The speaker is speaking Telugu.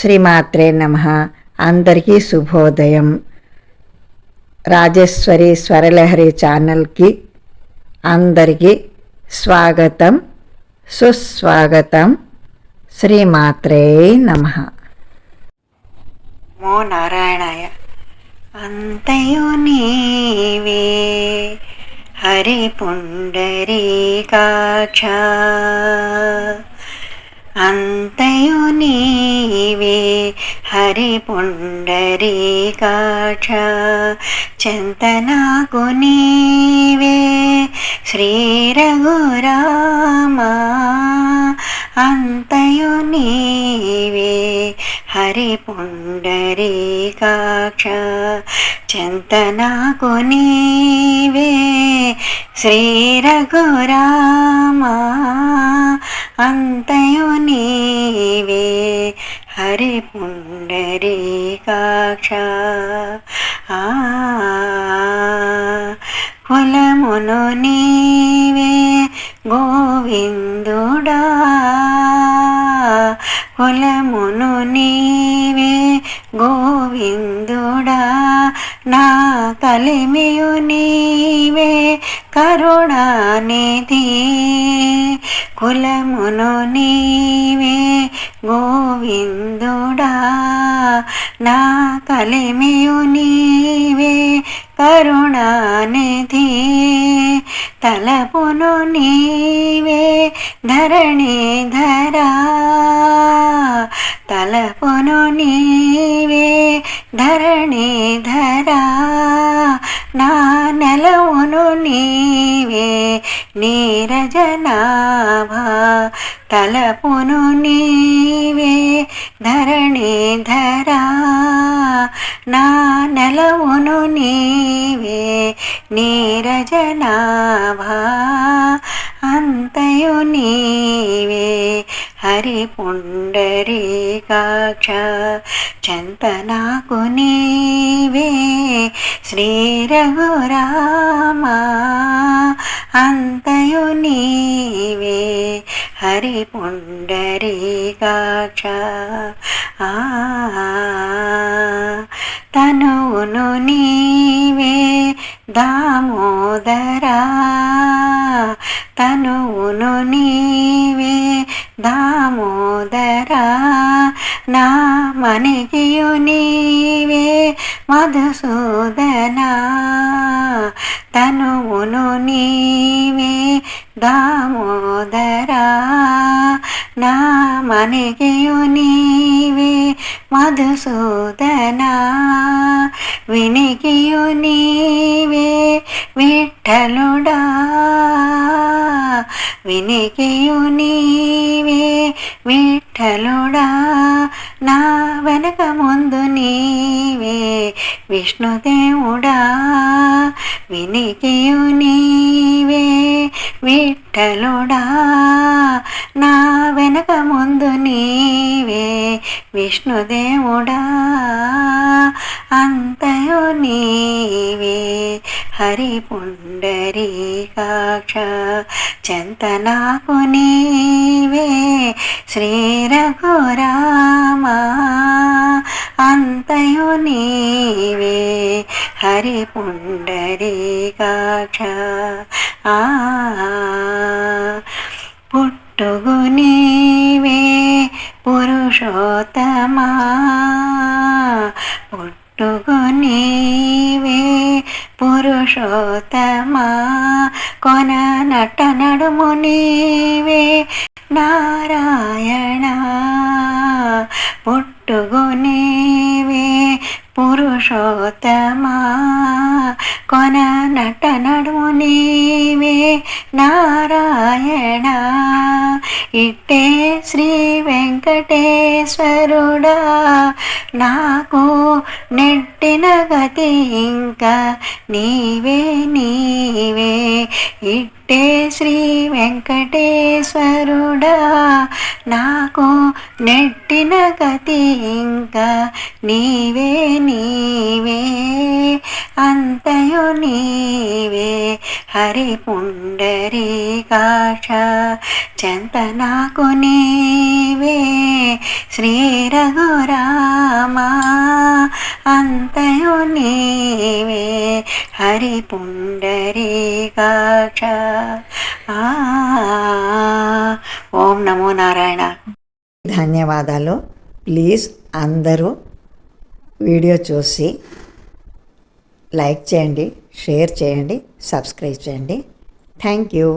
శ్రీమాత్రే నమః. అందరికీ శుభోదయం. రాజేశ్వరి స్వరలహరి ఛానల్కి అందరికీ స్వాగతం, సుస్వాగతం. శ్రీమాత్రే నమః. మో నారాయణాయ. అంతయు నీవే హరి పుండరీకాక్ష, అంతయు నీవే హరి పుండరీకాక్ష, చింతనాకు నీవే శ్రీ రఘురామ, అంతయు నీవే హరి పుండరీకాక్ష, చింతనాకు నీవే శ్రీ రఘురామ, అంతయు నీవే హరి పుండరీకాక్ష. కులమును నీవే గోవిందుడా, కులమును నీవే గోవిందుడా, నా కలిమియు నీవే కరుణానిధి, కులమును నీవే గోవిందుడా, నా కలిమియు నీవే కరుణానిధి, తలపును నీవే ధరణిధరా, తలపును నీవే ధరణిధరా, నా నెలవును నీవే నీరజనాభా, తలపును నీవే ధరణిధరా, నా నెలవును నీవే నీరజనాభా, అంతయు నీవే హరి పుండరీకాక్ష, చింతనాకు నీవే శ్రీ రఘురామ, అంతయు నీవే హరి పుండరీకాక్ష. తనువును నీవే దామోదరా, తనువును నీవే దామోదరా, నా మనిగియు నీవే మధుసూదనా, తనువును నీవే దామోదరా, నా మనిగియు నీవే మధుసూదనా, వినికియు నీవే విఠలుడా, వినికియు నీవే విఠలుడా, నా వెనక ముందు నీవే విష్ణుదేవుడా, వినికియు నీవే విఠలుడా, నా వెనక ముందు నీవే విష్ణుదేవుడా, అంతయు నీవే హరి పుండరీకాక్ష, చింతనాకు నీవే శ్రీ రఘురామ, అంతయు నీవే హరి పుండరీకాక్ష. పుట్టుగు నీవే పురుషోత్తమా, పుట్టుగు నీవే పురుషోత్తమా, కొన నట నడుము నీవే నారాయణ, పుట్టుగు నీవే పురుషోత్తమా, కొన నట నడుము నీవే నారాయణ, ఇట్టే శ్రీ వెంకటేశ్వరుడా, నాకు నెట్టిన గతి ఇంకా నీవే నీవే, ఇట్టే శ్రీ వెంకటేశ్వరుడా, నాకు నెట్టిన గతి ఇంకా నీవే నీవే, అంతయు నీవే హరి పుండరీకాక్ష చెంత నాకు నీవే శ్రీ రఘురామా అంతయు నీవే హరి పుండరీకాక్ష ఓం నమో నారాయణ. ధన్యవాదాలు. ప్లీజ్ అందరూ వీడియో చూసి లైక్ చేయండి, షేర్ చేయండి, సబ్స్క్రైబ్ చేయండి. Thank you.